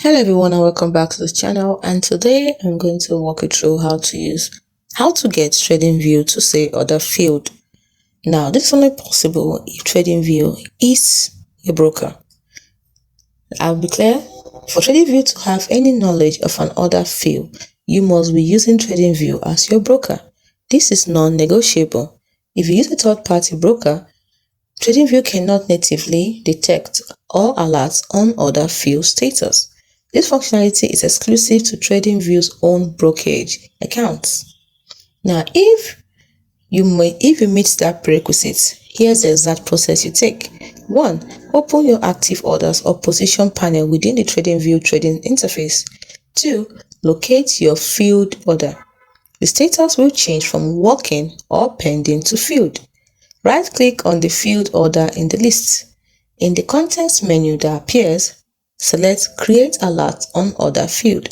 Hello everyone and welcome back to the channel, and today I'm going to walk you through how to get Tradingview to say order failed. Now this is only possible if Tradingview is your broker. I'll be clear. For Tradingview to have any knowledge of an order fail, you must be using Tradingview as your broker. This is non-negotiable. If you use a third-party broker, Tradingview cannot natively detect or alert on order fail status. This functionality is exclusive to Tradingview's own brokerage accounts. Now, if you meet that prerequisite, here's the exact process you take. 1. Open your active orders or position panel within the Tradingview trading interface. 2. Locate your failed order. The status will change from working or pending to failed. Right-click on the field order in the list. In the context menu that appears, select Create Alert on Order Field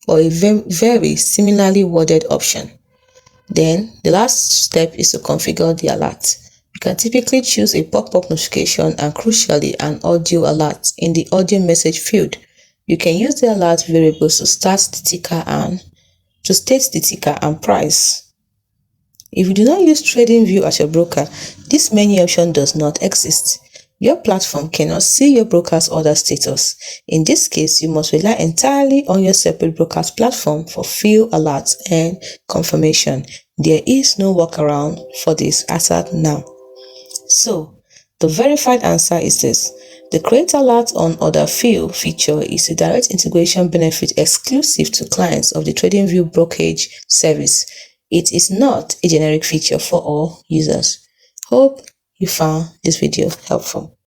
or a very similarly worded option. Then, the last step is to configure the alert. You can typically choose a pop-up notification and, crucially, an audio alert in the audio message field. You can use the alert variables to state the ticker and price. If you do not use Tradingview as your broker, this menu option does not exist. Your platform cannot see your broker's order status. In this case, you must rely entirely on your separate broker's platform for fail alerts and confirmation. There is no workaround for this as at now. So, the verified answer is this. The Create Alert on Order Fail feature is a direct integration benefit exclusive to clients of the Tradingview brokerage service. It is not a generic feature for all users. Hope you found this video helpful.